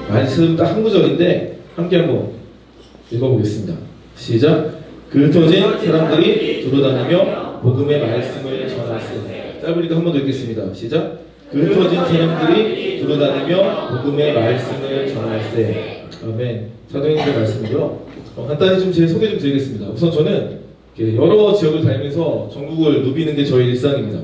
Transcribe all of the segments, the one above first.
말씀 딱 한 구절인데 함께 한번 읽어보겠습니다. 시작. 그 흩어진 사람들이 두루다니며 복음의 말씀을 전하세. 짧으니까 한 번 더 읽겠습니다. 시작. 그 흩어진 사람들이 두루다니며 복음의 말씀을 전하세. 아멘. 사도행전의 말씀이고요. 간단히 좀 제 소개 좀 드리겠습니다. 우선 저는 여러 지역을 다니면서 전국을 누비는 게 저의 일상입니다.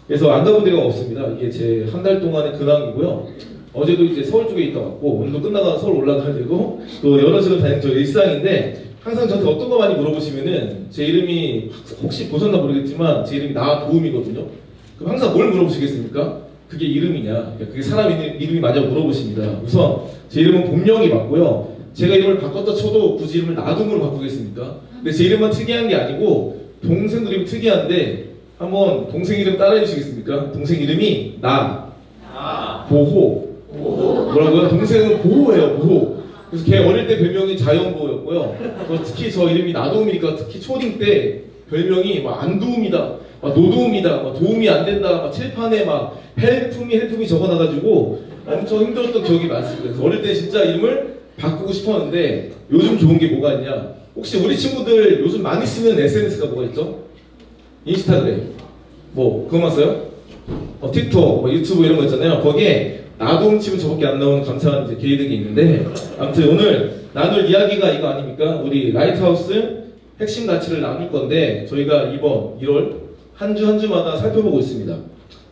그래서 안 가본 데가 없습니다. 이게 제 한 달 동안의 근황이고요. 어제도 이제 서울 쪽에 있다 왔고 오늘도 끝나가 서울 올라가야 되고 또 여러 지역을 다니는 저의 일상인데 항상 저한테 어떤 거 많이 물어보시면은 제 이름이 혹시 보셨나 모르겠지만 제 이름이 나도움이거든요. 그럼 항상 뭘 물어보시겠습니까? 그게 이름이냐? 그게 사람 이름이 맞아 물어보십니다. 우선 제 이름은 본명이 맞고요. 제가 이름을 바꿨다 쳐도 굳이 이름을 나둠으로 바꾸겠습니까? 근데 제 이름만 특이한 게 아니고 동생들 이름 특이한데 한번 동생 이름 따라해 주시겠습니까? 동생 이름이 보호. 뭐라고요? 동생은 보호예요. 보호. 그래서 걔 어릴 때 별명이 자연보호였고요. 특히 저 이름이 나도움이니까 특히 초딩 때 별명이 막 안도움이다, 막 노도움이다, 막 도움이 안 된다, 막 칠판에 막 헬프미 적어놔가지고 엄청 힘들었던 기억이 많습니다. 그래서 어릴 때 진짜 이름을 바꾸고 싶었는데 요즘 좋은 게 뭐가 있냐? 혹시 우리 친구들 요즘 많이 쓰는 SNS가 뭐가 있죠? 인스타그램, 뭐 그거만 써요? 틱톡, 뭐 유튜브 이런 거 있잖아요. 거기에 나도움 치면 저밖에 안 나오는 감사한 이제 게이득이 있는데 아무튼 오늘 나눌 이야기가 이거 아닙니까? 우리 라이트하우스 핵심 가치를 나눌 건데 저희가 이번 1월 한 주마다 살펴보고 있습니다.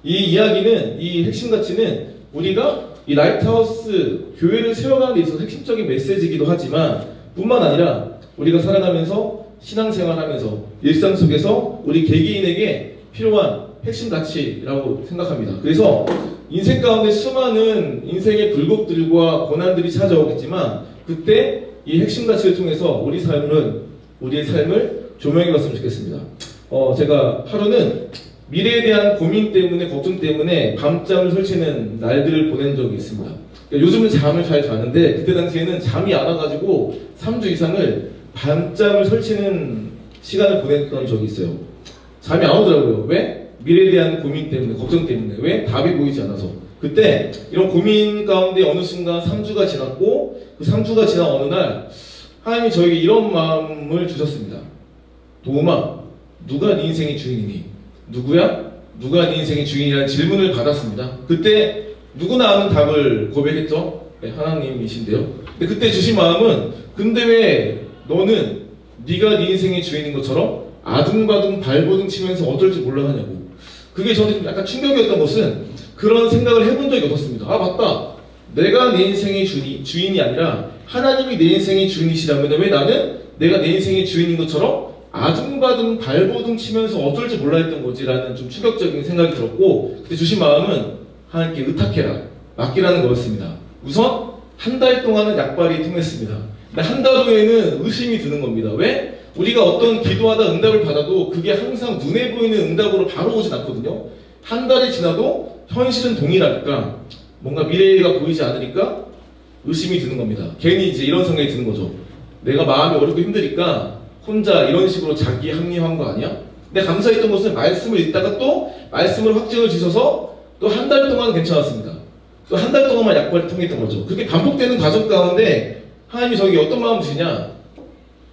이 이야기는 이 핵심 가치는 우리가 이 라이트하우스 교회를 세워가는 데 있어서 핵심적인 메시지이기도 하지만 뿐만 아니라 우리가 살아가면서 신앙생활하면서 일상 속에서 우리 개개인에게 필요한 핵심 가치라고 생각합니다. 그래서 인생 가운데 수많은 인생의 굴곡들과 고난들이 찾아오겠지만 그때 이 핵심 가치를 통해서 우리의 삶을 조명해 봤으면 좋겠습니다. 제가 하루는 미래에 대한 고민 때문에 걱정 때문에 밤잠을 설치는 날들을 보낸 적이 있습니다. 그러니까 요즘은 잠을 잘 자는데 그때 당시에는 잠이 안 와가지고 3주 이상을 밤잠을 설치는 시간을 보냈던 적이 있어요. 잠이 안 오더라고요. 왜? 미래에 대한 고민 때문에, 걱정 때문에. 왜? 답이 보이지 않아서. 그때 이런 고민 가운데 어느 순간 3주가 지났고 그 3주가 지난 어느 날 하나님이 저에게 이런 마음을 주셨습니다. 도움아, 누가 네 인생의 주인이니? 누구야? 누가 네 인생의 주인이라는 질문을 받았습니다. 그때 누구나 아는 답을 고백했죠? 네, 하나님이신데요. 근데 그때 주신 마음은 근데 왜 너는 네가 네 인생의 주인인 것처럼 아둥바둥 발버둥 치면서 어쩔지 몰라 하냐고. 그게 저한테 좀 약간 충격이었던 것은 그런 생각을 해본 적이 없었습니다. 아 맞다. 내가 내 인생의 주인이 아니라 하나님이 내 인생의 주인이시라면 왜 나는 내가 내 인생의 주인인 것처럼 아둥바둥 발버둥 치면서 어쩔지 몰라 했던 거지라는 좀 충격적인 생각이 들었고 그때 주신 마음은 하나님께 의탁해라, 맡기라는 거였습니다. 우선 한 달 동안은 약발이 통했습니다. 근데 한 달 후에는 의심이 드는 겁니다. 왜? 우리가 어떤 기도하다 응답을 받아도 그게 항상 눈에 보이는 응답으로 바로 오진 않거든요. 한 달이 지나도 현실은 동일하니까 뭔가 미래가 보이지 않으니까 의심이 드는 겁니다. 괜히 이제 이런 생각이 드는 거죠. 내가 마음이 어렵고 힘드니까 혼자 이런 식으로 자기 합리화한 거 아니야? 근데 감사했던 것은 말씀을 읽다가 또 말씀을 확증을 주셔서 또 한 달 동안 괜찮았습니다. 또 한 달 동안만 약발이 통했던 거죠. 그렇게 반복되는 과정 가운데 하나님이 저에게 어떤 마음 주시냐?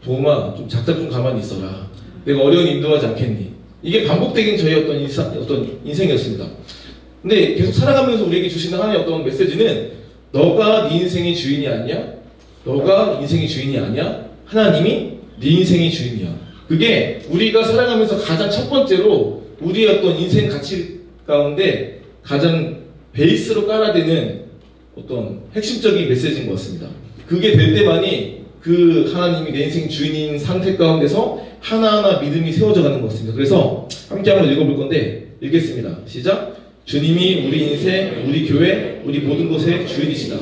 도움아, 좀 작작 좀 가만히 있어라. 내가 어려운 인도하지 않겠니? 이게 반복되긴 저의 어떤 인생이었습니다. 근데 계속 살아가면서 우리에게 주시는 하나님의 어떤 메시지는 너가 네 인생의 주인이 아니야? 너가 인생의 주인이 아니야? 하나님이 네 인생의 주인이야. 그게 우리가 살아가면서 가장 첫 번째로 우리의 어떤 인생 가치 가운데 가장 베이스로 깔아대는 어떤 핵심적인 메시지인 것 같습니다. 그게 될 때만이 그 하나님이 내 인생 주인인 상태 가운데서 하나하나 믿음이 세워져 가는 것 같습니다. 그래서 함께 한번 읽어볼 건데 읽겠습니다. 시작. 주님이 우리 인생, 우리 교회, 우리 모든 곳의 주인이시다.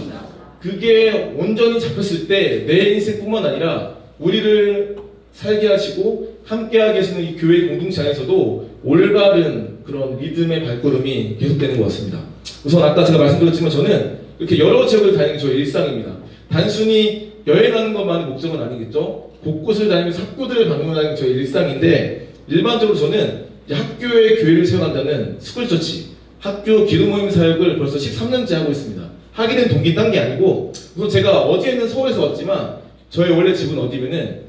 그게 온전히 잡혔을 때 내 인생뿐만 아니라 우리를 살게 하시고 함께하게 하시는 이 교회 공동체 안에서도 올바른 그런 믿음의 발걸음이 계속되는 것 같습니다. 우선 아까 제가 말씀드렸지만 저는 이렇게 여러 지역을 다니는 게 저의 일상입니다. 단순히 여행하는 것만이 목적은 아니겠죠. 곳곳을 다니면서 학교들을 방문하는 게 저의 일상인데 일반적으로 저는 이제 학교에 교회를 세워간다는 스쿨처치, 학교 기도 모임 사역을 벌써 13년째 하고 있습니다. 하게 된 동기 딴 게 아니고, 우선 제가 어제는 서울에서 왔지만 저희 원래 집은 어디면은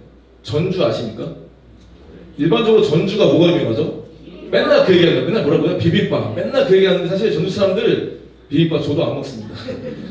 전주 아십니까? 일반적으로 전주가 뭐가 유명하죠? 맨날 그 얘기하는 거예요. 맨날 뭐라고요? 비빔밥. 맨날 그 얘기하는데 사실 전주 사람들 비빔밥 저도 안 먹습니다.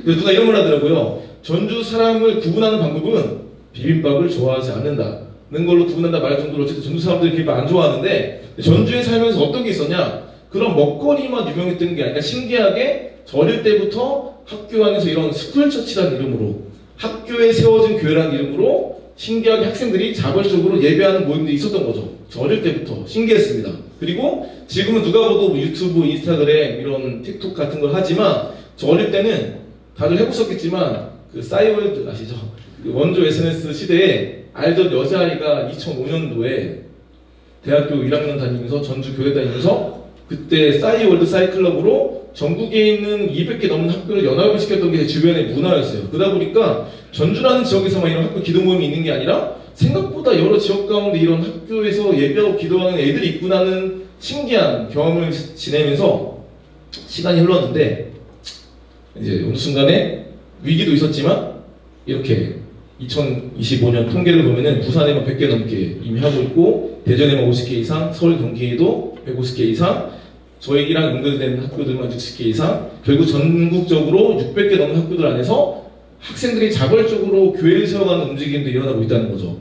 그래서 누가 이런 말 하더라고요. 전주 사람을 구분하는 방법은 비빔밥을 좋아하지 않는다는 걸로 구분한다 말 정도로 어쨌든 전주 사람들이 비빔밥 안 좋아하는데, 전주에 살면서 어떤 게 있었냐? 그런 먹거리만 유명했던 게 아니라 신기하게 저 어릴 때부터 학교 안에서 이런 스쿨처치라는 이름으로, 학교에 세워진 교회라는 이름으로 신기하게 학생들이 자발적으로 예배하는 모임들이 있었던 거죠. 저 어릴 때부터 신기했습니다. 그리고 지금은 누가 봐도 뭐 유튜브, 인스타그램 이런 틱톡 같은 걸 하지만 저 어릴 때는 다들 해보셨겠지만 그 싸이월드 아시죠? 그 원조 SNS 시대에 알던 여자아이가 2005년도에 대학교 1학년 다니면서 전주 교회 다니면서 그때 싸이월드 싸이클럽으로 전국에 있는 200개 넘는 학교를 연합을 시켰던 게 제 주변의 문화였어요. 그러다 보니까 전주라는 지역에서만 이런 학교 기도 모임이 있는 게 아니라 생각보다 여러 지역 가운데 이런 학교에서 예배하고 기도하는 애들이 있구나는 신기한 경험을 지내면서 시간이 흘렀는데, 이제 어느 순간에 위기도 있었지만 이렇게 2025년 통계를 보면은 부산에만 100개 넘게 이미 하고 있고, 대전에만 50개 이상, 서울 경기에도 150개 이상, 저희랑 연결된 학교들만 60개 이상, 결국 전국적으로 600개 넘는 학교들 안에서 학생들이 자발적으로 교회를 세워가는 움직임도 일어나고 있다는 거죠.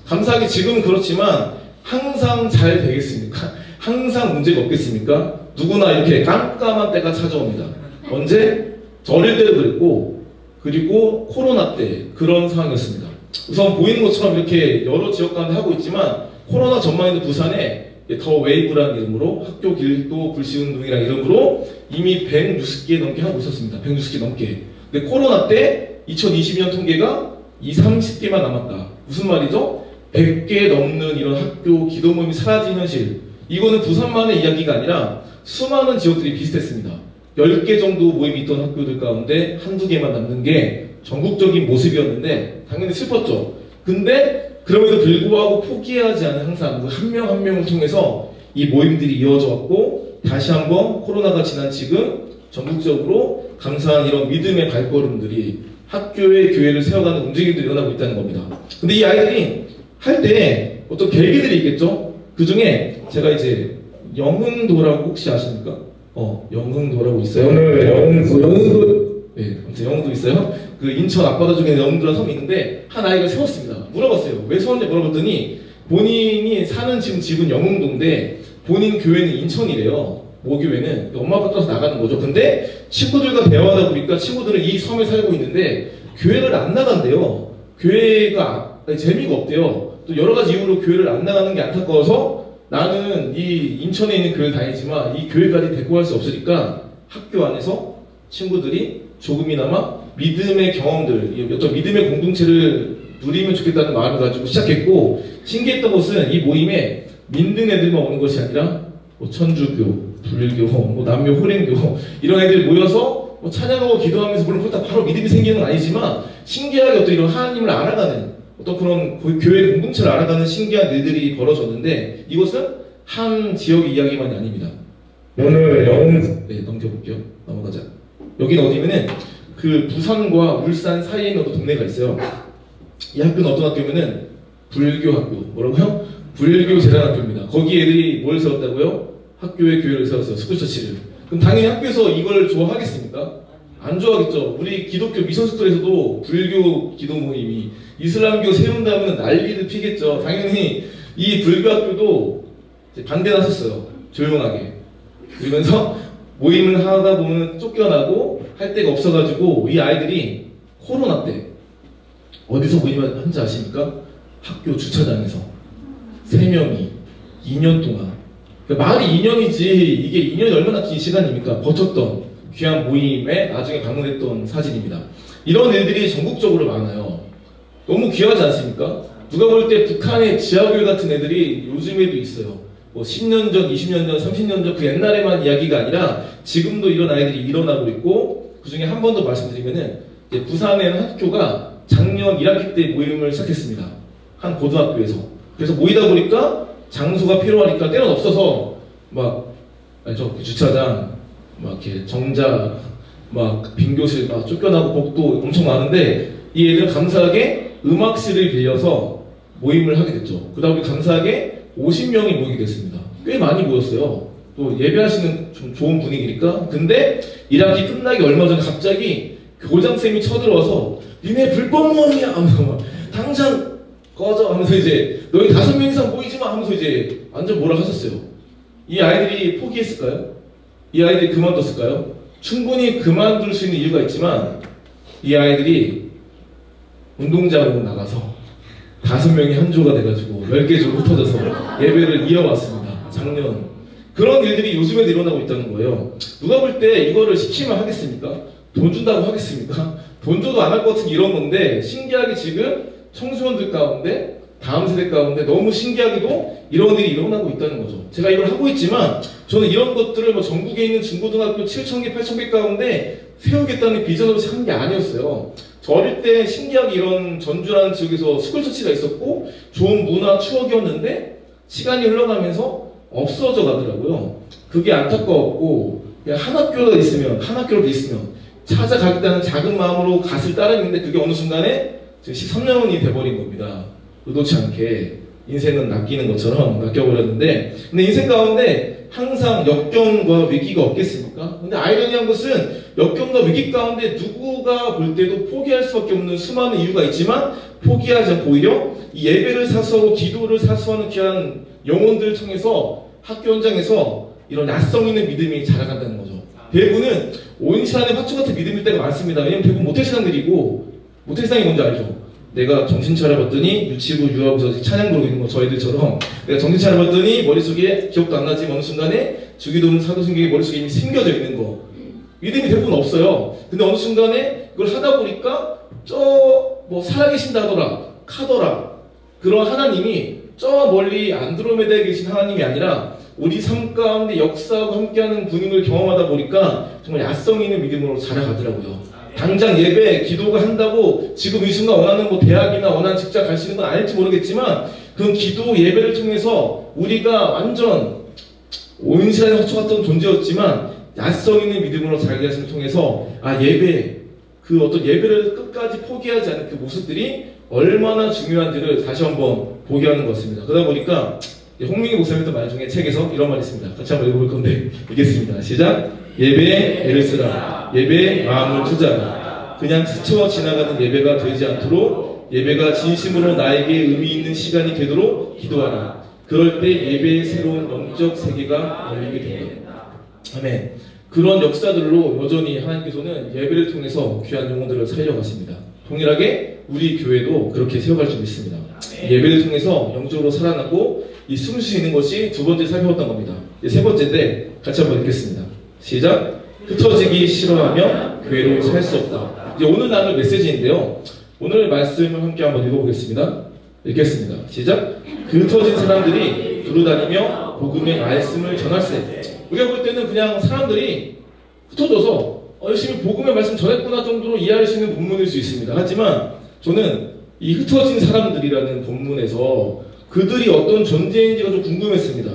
감사하게 지금은 그렇지만 항상 잘 되겠습니까? 항상 문제가 없겠습니까? 누구나 이렇게 깜깜한 때가 찾아옵니다. 언제? 저 어릴 때도 그랬고, 그리고 코로나 때 그런 상황이었습니다. 우선 보이는 것처럼 이렇게 여러 지역 가운데 하고 있지만, 코로나 전만 해도 부산에 더 웨이브라는 이름으로 학교 길도 불씨운동이라는 이름으로 이미 160개 넘게 하고 있었습니다. 160개 넘게. 근데 코로나 때 2022년 통계가 30개만 남았다. 무슨 말이죠? 100개 넘는 이런 학교 기도 모임이 사라진 현실. 이거는 부산만의 이야기가 아니라 수많은 지역들이 비슷했습니다. 10개 정도 모임이 있던 학교들 가운데 한두 개만 남는 게 전국적인 모습이었는데 당연히 슬펐죠. 근데 그럼에도 불구하고 포기하지 않은 항상 그 한 명 한 명을 통해서 이 모임들이 이어져 왔고, 다시 한번 코로나가 지난 지금 전국적으로 감사한 이런 믿음의 발걸음들이 학교의 교회를 세워가는 움직임들이 일어나고 있다는 겁니다. 근데 이 아이들이 할 때 어떤 계기들이 있겠죠? 그 중에 제가 이제 영흥도라고 혹시 아십니까? 영흥도라고 있어요. 영흥도, 네, 아무튼 영흥도 있어요. 그 인천 앞바다 쪽에 영흥도라는 섬이 있는데 한 아이가 세웠습니다. 물어봤어요. 왜 세웠냐 물어봤더니 본인이 사는 지금 집은 영흥도인데 본인 교회는 인천이래요. 모교회는 엄마 아빠 따라서 나가는 거죠. 근데 친구들과 대화하다 보니까 친구들은 이 섬에 살고 있는데 교회를 안 나간대요. 교회가 재미가 없대요. 또 여러 가지 이유로 교회를 안 나가는 게 안타까워서 나는 이 인천에 있는 교회를 다니지만 이 교회까지 데리고 갈 수 없으니까 학교 안에서 친구들이 조금이나마 믿음의 경험들, 어떤 믿음의 공동체를 누리면 좋겠다는 마음을 가지고 시작했고, 신기했던 것은 이 모임에 믿는 애들만 오는 것이 아니라 뭐 천주교, 불교, 뭐 남묘 호랭교 이런 애들이 모여서 뭐 찬양하고 기도하면서 물론 그렇다 바로 믿음이 생기는 건 아니지만 신기하게 어떤 이런 하나님을 알아가는 어떤 그런 교회 공동체를 알아가는 신기한 일들이 벌어졌는데, 이것은 한 지역의 이야기만이 아닙니다. 오늘 네, 넘겨볼게요. 넘어가자. 여기는 어디면은 그 부산과 울산 사이에 있는 어떤 동네가 있어요. 이 학교는 어떤 학교면은 불교 학교. 뭐라고요? 불교 재단학교입니다. 거기 애들이 뭘 세웠다고요? 학교에 교회를 세웠어요. 스쿨처치를. 그럼 당연히 학교에서 이걸 좋아하겠습니까? 안 좋아하겠죠. 우리 기독교 미선숙들에서도 불교 기도 모임이 이슬람교 세운다면 난리를 피겠죠. 당연히 이 불교 학교도 반대 나섰어요. 조용하게. 그러면서 모임을 하다 보면 쫓겨나고 할 데가 없어가지고 이 아이들이 코로나 때 어디서 모임을 한지 아십니까? 학교 주차장에서 3명이 2년 동안, 그러니까 말이 2년이지 이게 2년이 얼마나 긴 시간입니까? 버텼던 귀한 모임에 나중에 방문했던 사진입니다. 이런 일들이 전국적으로 많아요. 너무 귀하지 않습니까? 누가 볼 때 북한의 지하교회 같은 애들이 요즘에도 있어요. 뭐 10년 전, 20년 전, 30년 전 그 옛날에만 이야기가 아니라 지금도 이런 아이들이 일어나고 있고, 그 중에 한 번 더 말씀드리면은 부산에는 학교가 작년 1학기 때 모임을 시작했습니다. 한 고등학교에서. 그래서 모이다 보니까 장소가 필요하니까 때는 없어서 막 그 주차장 막 이렇게 정자 막 빈교실 막 쫓겨나고 복도 엄청 많은데 이 애들은 감사하게 음악실을 빌려서 모임을 하게 됐죠. 그 다음에 감사하게 50명이 모이게 됐습니다. 꽤 많이 모였어요. 또 예배하시는 좀 좋은 분위기니까. 근데 1학기 끝나기 얼마 전에 갑자기 교장쌤이 쳐들어와서 니네 불법 모임이야 하면서 막 당장 꺼져 하면서 이제 너희 5명 이상 모이지 마 하면서 이제 완전 뭐라 하셨어요. 이 아이들이 포기했을까요? 이 아이들이 그만뒀을까요? 충분히 그만둘 수 있는 이유가 있지만 이 아이들이 운동장으로 나가서 5명이 한 조가 돼가지고 10개 조로 흩어져서 예배를 이어왔습니다. 작년. 그런 일들이 요즘에도 일어나고 있다는 거예요. 누가 볼 때 이거를 시키면 하겠습니까? 돈 준다고 하겠습니까? 돈 줘도 안 할 것 같은 이런 건데 신기하게 지금 청소년들 가운데 다음 세대 가운데 너무 신기하게도 이런 일이 일어나고 있다는 거죠. 제가 이걸 하고 있지만 저는 이런 것들을 뭐 전국에 있는 중고등학교 7,000개, 8,000개 가운데 세우겠다는 비전 없이 한 게 아니었어요. 저 어릴 때 신기하게 이런 전주라는 지역에서 스쿨처치가 있었고 좋은 문화 추억이었는데 시간이 흘러가면서 없어져 가더라고요. 그게 안타까웠고 그냥 한 학교가 있으면 한 학교로 돼 있으면 찾아가겠다는 작은 마음으로 갓을 따르는데 그게 어느 순간에 지금 13년이 돼버린 겁니다. 의도치 않게 인생은 낚이는 것처럼 낚여버렸는데 근데 인생 가운데 항상 역경과 위기가 없겠습니까? 근데 아이러니한 것은 역경과 위기 가운데 누구가 볼 때도 포기할 수밖에 없는 수많은 이유가 있지만 포기하지 않고 오히려 이 예배를 사수하고 기도를 사수하는 귀한 영혼들을 통해서 학교 현장에서 이런 낯성 있는 믿음이 자라간다는 거죠. 대부분은 온 시간에 화초 같은 믿음일 때가 많습니다. 왜냐면 대부분 모태신앙들이고 모태신앙이 뭔지 알죠? 내가 정신 차려봤더니 유치부 유아부에서 찬양 부르고 있는 거 저희들처럼 내가 정신 차려봤더니 머릿속에 기억도 안 나지만 어느 순간에 주기도문 사도신경이 머릿속에 이미 심겨져 있는 거 믿음이 대부분 없어요. 근데 어느 순간에 그걸 하다 보니까 저 뭐 살아계신다더라 카더라 그런 하나님이 저 멀리 안드로메다에 계신 하나님이 아니라 우리 삶 가운데 역사하고 함께하는 분임을 경험하다 보니까 정말 야성 있는 믿음으로 자라가더라고요. 당장 예배, 기도가 한다고 지금 이 순간 원하는 뭐 대학이나 원하는 직장 갈 수 있는 건 아닐지 모르겠지만 그 기도 예배를 통해서 우리가 완전 온 시간에 화초 같던 존재였지만 야성 있는 믿음으로 자기 자신을 통해서 예배, 그 어떤 예배를 끝까지 포기하지 않는 그 모습들이 얼마나 중요한지를 다시 한번 보게 하는 것 같습니다. 그러다 보니까 홍민기 목사님 말 중에 책에서 이런 말이 있습니다. 같이 한번 읽어볼 건데 읽겠습니다. 시작! 예배에 애를 쓰라. 예배에 마음을 투자하라. 그냥 스쳐 지나가는 예배가 되지 않도록 예배가 진심으로 나에게 의미 있는 시간이 되도록 기도하라. 그럴 때 예배의 새로운 영적 세계가 열리게 된다. 아멘. 그런 역사들로 여전히 하나님께서는 예배를 통해서 귀한 영혼들을 살려가십니다. 동일하게 우리 교회도 그렇게 세워갈 줄 믿습니다. 예배를 통해서 영적으로 살아나고 이 숨 쉬는 것이 두 번째 살펴봤던 겁니다. 세 번째인데 같이 한번 읽겠습니다. 시작! 흩어지기 싫어하며 교회로 살 수 없다. 이제 오늘 나눌 메시지인데요. 오늘 말씀을 함께 한번 읽어보겠습니다. 읽겠습니다. 시작! 그 흩어진 사람들이 두루다니며 복음의 말씀을 전할세. 우리가 볼 때는 그냥 사람들이 흩어져서 열심히 복음의 말씀 전했구나 정도로 이해할 수 있는 본문일 수 있습니다. 하지만 저는 이 흩어진 사람들이라는 본문에서 그들이 어떤 존재인지가 좀 궁금했습니다.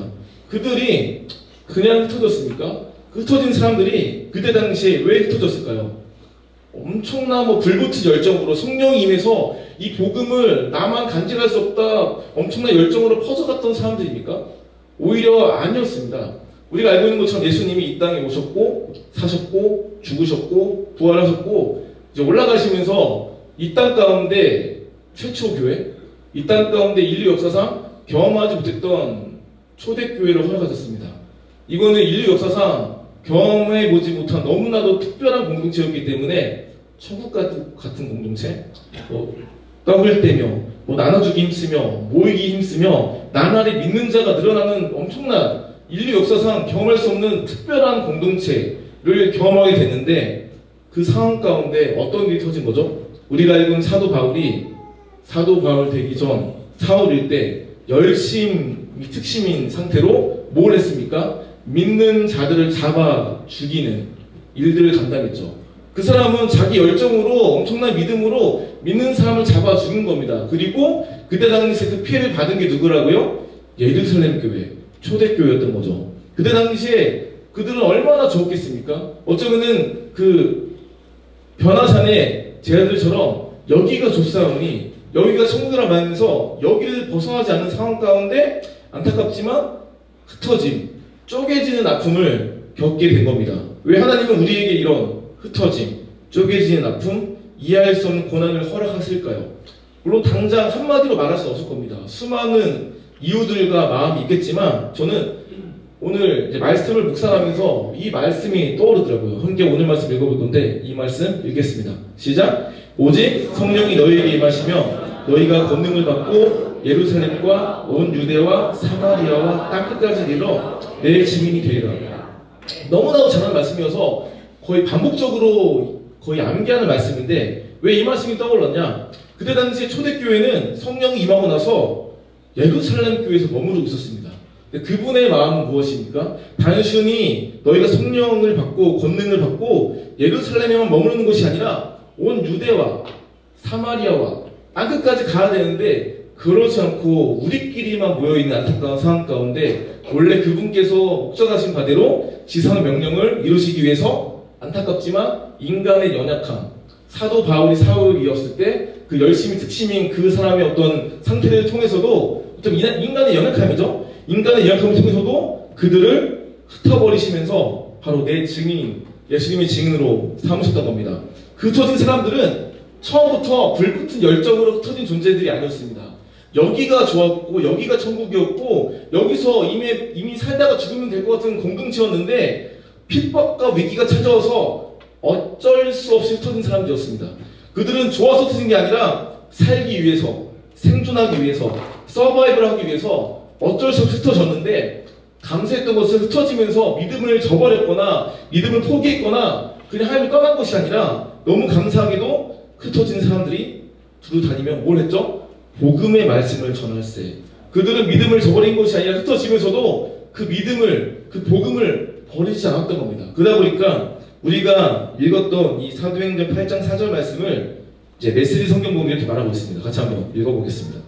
그들이 그냥 흩어졌습니까? 흩어진 사람들이 그때 당시에 왜 흩어졌을까요? 엄청난 불붙은 열정으로 성령이 임해서 이 복음을 나만 간직할 수 없다 엄청난 열정으로 퍼져갔던 사람들입니까? 오히려 아니었습니다. 우리가 알고 있는 것처럼 예수님이 이 땅에 오셨고 사셨고 죽으셨고 부활하셨고 이제 올라가시면서 이 땅 가운데 최초 교회, 이 땅 가운데 인류 역사상 경험하지 못했던 초대교회를 허락하셨습니다. 이거는 인류 역사상 경험해보지 못한 너무나도 특별한 공동체였기 때문에 천국 같은 공동체, 떡을 떼며 나눠주기 힘쓰며 모이기 힘쓰며 나날이 믿는 자가 늘어나는 엄청난 인류 역사상 경험할 수 없는 특별한 공동체를 경험하게 됐는데 그 상황 가운데 어떤 일이 터진 거죠? 우리가 알고 있는 사도 바울 되기 전 사울일 때 열심히 특심인 상태로 뭘 했습니까? 믿는 자들을 잡아 죽이는 일들을 감당했죠. 그 사람은 자기 열정으로 엄청난 믿음으로 믿는 사람을 잡아 죽인 겁니다. 그리고 그때 당시에 그 피해를 받은 게 누구라고요? 예루살렘 교회, 초대교회였던 거죠. 그때 당시에 그들은 얼마나 적었겠습니까? 어쩌면은 그 변화산의 제자들처럼 여기가 좁사오니 여기가 천국이라 말하면서 여기를 벗어나지 않는 상황 가운데 안타깝지만 흩어짐, 쪼개지는 아픔을 겪게 된 겁니다. 왜 하나님은 우리에게 이런 흩어짐, 쪼개지는 아픔, 이해할 수 없는 고난을 허락하실까요? 물론 당장 한마디로 말할 수 없을 겁니다. 수많은 이유들과 마음이 있겠지만 저는 오늘 이제 말씀을 묵상하면서 이 말씀이 떠오르더라고요. 함께 오늘 말씀 읽어볼 건데 이 말씀 읽겠습니다. 시작! 오직 성령이 너희에게 임하시며 너희가 권능을 받고 예루살렘과 온 유대와 사마리아와 땅끝까지 이르러 내 증인이 되리라. 너무나도 잘한 말씀이어서 거의 반복적으로 거의 암기하는 말씀인데 왜 이 말씀이 떠올랐냐? 그때 당시 초대교회는 성령이 임하고 나서 예루살렘 교회에서 머무르고 있었습니다. 그분의 마음은 무엇입니까? 단순히 너희가 성령을 받고 권능을 받고 예루살렘에만 머무르는 것이 아니라 온 유대와 사마리아와 땅끝까지 가야 되는데 그렇지 않고 우리끼리만 모여있는 안타까운 상황 가운데 원래 그분께서 목적하신 바대로 지상 명령을 이루시기 위해서 안타깝지만 인간의 연약함, 사도 바울이 사울이었을 때 그 열심히 특심인 그 사람의 어떤 상태를 통해서도 어떤 인간의 연약함이죠. 인간의 연약함을 통해서도 그들을 흩어버리시면서 바로 내 증인, 예수님의 증인으로 삼으셨던 겁니다. 그 흩어진 사람들은 처음부터 불붙은 열정으로 흩어진 존재들이 아니었습니다. 여기가 좋았고 여기가 천국이었고 여기서 이미 살다가 죽으면 될 것 같은 공동체였는데 핍박과 위기가 찾아와서 어쩔 수 없이 흩어진 사람들이었습니다. 그들은 좋아서 흩어진 게 아니라 살기 위해서, 생존하기 위해서, 서바이벌 하기 위해서 어쩔 수 없이 흩어졌는데 감사했던 것은 흩어지면서 믿음을 저버렸거나 믿음을 포기했거나 그냥 하나님을 떠난 것이 아니라 너무 감사하게도 흩어진 사람들이 두루 다니며 뭘 했죠? 복음의 말씀을 전할세. 그들은 믿음을 저버린 것이 아니라 흩어지면서도 그 믿음을, 그 복음을 버리지 않았던 겁니다. 그러다 보니까 우리가 읽었던 이 사도행전 8장 4절 말씀을 이제 메시지 성경 보면 이렇게 말하고 있습니다. 같이 한번 읽어보겠습니다.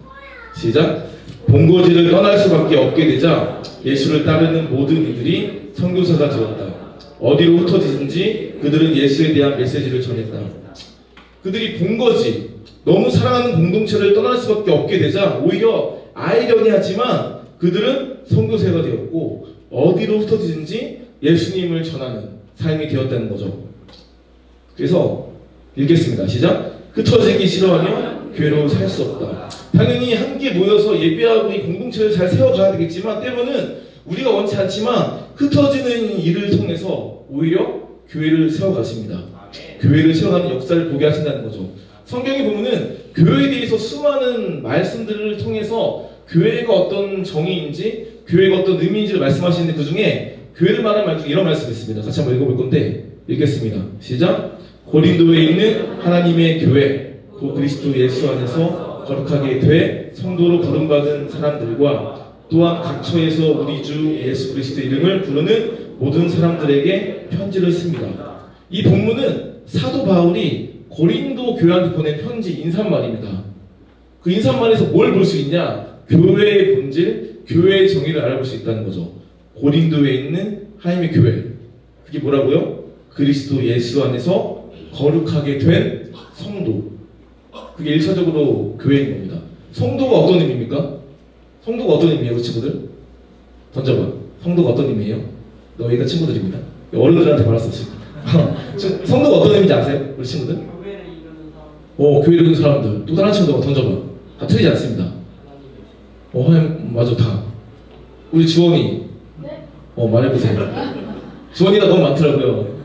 시작! 본거지를 떠날 수밖에 없게 되자 예수를 따르는 모든 이들이 선교사가 되었다. 어디로 흩어지든지 그들은 예수에 대한 메시지를 전했다. 그들이 본거지, 너무 사랑하는 공동체를 떠날 수밖에 없게 되자 오히려 아이러니하지만 그들은 선교사가 되었고 어디로 흩어지든지 예수님을 전하는 삶이 되었다는 거죠. 그래서 읽겠습니다. 시작! 흩어지기 싫어하며 교회로 살 수 없다. 당연히 함께 모여서 예배하고 이 공동체를 잘 세워가야 되겠지만 때로는 우리가 원치 않지만 흩어지는 일을 통해서 오히려 교회를 세워가십니다. 교회를 세워가는 역사를 보게 하신다는 거죠. 성경에 보면은 교회에 대해서 수많은 말씀들을 통해서 교회가 어떤 정의인지 교회가 어떤 의미인지를 말씀하시는데 그 중에 교회를 말하는 말 중에 이런 말씀이 있습니다. 같이 한번 읽어볼 건데 읽겠습니다. 시작! 고린도에 있는 하나님의 교회 곧 그리스도 예수 안에서 거룩하게 돼 성도로 부름받은 사람들과 또한 각처에서 우리 주 예수 그리스도 이름을 부르는 모든 사람들에게 편지를 씁니다. 이 본문은 사도 바울이 고린도 교회한테 보낸 편지 인사말입니다. 그 인사말에서 뭘 볼 수 있냐? 교회의 본질, 교회의 정의를 알아볼 수 있다는 거죠. 고린도에 있는 하나님의 교회, 그게 뭐라고요? 그리스도 예수 안에서 거룩하게 된 성도. 그게 1차적으로 교회인 겁니다. 성도가 어떤 의미입니까? 성도가 어떤 의미예요, 우리 친구들? 던져봐. 성도가 어떤 의미예요? 너희가 친구들입니다. 어른들한테 말할 수 없습니다. 성도가 어떤 의미인지 아세요? 우리 친구들? 교회를 이루는 사람. 교회를 이루는 사람들. 또 다른 친구가 던져봐. 다 틀리지 않습니다. 맞아, 다. 우리 주원이. 네? 말해보세요. 주원이가 너무 많더라고요.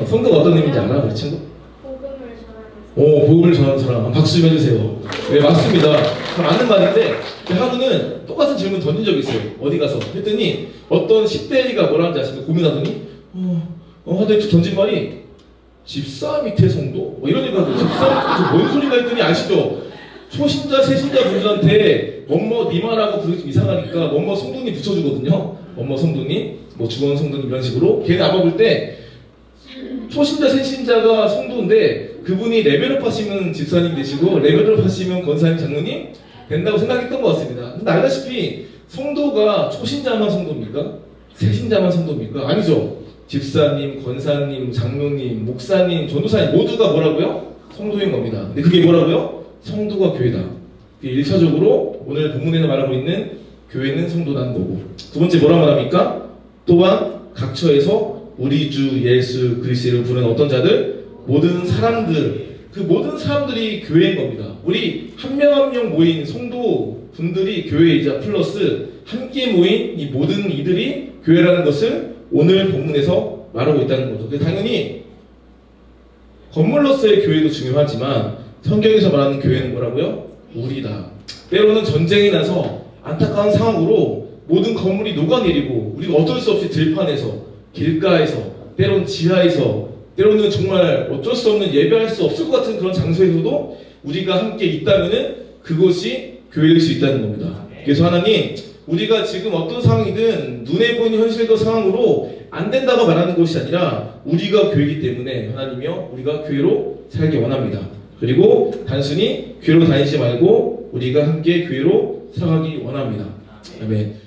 성도가 어떤 의미인지 알아, 우리 친구? 복음을 전하는 복음을 전하는 사람. 박수 좀 해주세요. 네, 맞습니다. 맞는 말인데, 하루는 똑같은 질문 던진 적이 있어요. 어디 가서. 했더니, 어떤 10대가 뭐라 하는지 아십니까? 고민하더니, 하더니 던진 말이, 집사 밑에 성도? 이런 얘기가 하더니, 집사 밑에 뭔 소리가 했더니 아시죠? 초신자, 새신자 분들한테, 니마라고 부르기 좀 이상하니까, 성도님 붙여주거든요. 성도님, 주원 성도님 이런 식으로. 걔네 아마 볼 때, 초신자, 새신자가 성도인데 그분이 레벨업 하시면 집사님 되시고 레벨업 하시면 권사님, 장로님 된다고 생각했던 것 같습니다. 근데 알다시피 성도가 초신자만 성도입니까? 새신자만 성도입니까? 아니죠. 집사님, 권사님, 장로님, 목사님, 전도사님 모두가 뭐라고요? 성도인 겁니다. 근데 그게 뭐라고요? 성도가 교회다. 1차적으로 오늘 본문에서 말하고 있는 교회는 성도라는 거고, 두 번째 뭐라 말합니까? 또한 각처에서 우리 주 예수 그리스도를 부르는 어떤 자들? 모든 사람들, 그 모든 사람들이 교회인 겁니다. 우리 한 명 한 명 모인 성도 분들이 교회이자 플러스 함께 모인 이 모든 이들이 교회라는 것을 오늘 본문에서 말하고 있다는 거죠. 당연히 건물로서의 교회도 중요하지만 성경에서 말하는 교회는 뭐라고요? 우리다. 때로는 전쟁이 나서 안타까운 상황으로 모든 건물이 녹아내리고 우리가 어쩔 수 없이 들판에서, 길가에서, 때로는 지하에서, 때로는 정말 어쩔 수 없는 예배할 수 없을 것 같은 그런 장소에서도 우리가 함께 있다면은 그것이 교회일 수 있다는 겁니다. 그래서 하나님, 우리가 지금 어떤 상황이든 눈에 보이는 현실과 상황으로 안 된다고 말하는 것이 아니라 우리가 교회이기 때문에 하나님이여 우리가 교회로 살기 원합니다. 그리고 단순히 교회로 다니지 말고 우리가 함께 교회로 살아가기 원합니다. 아멘.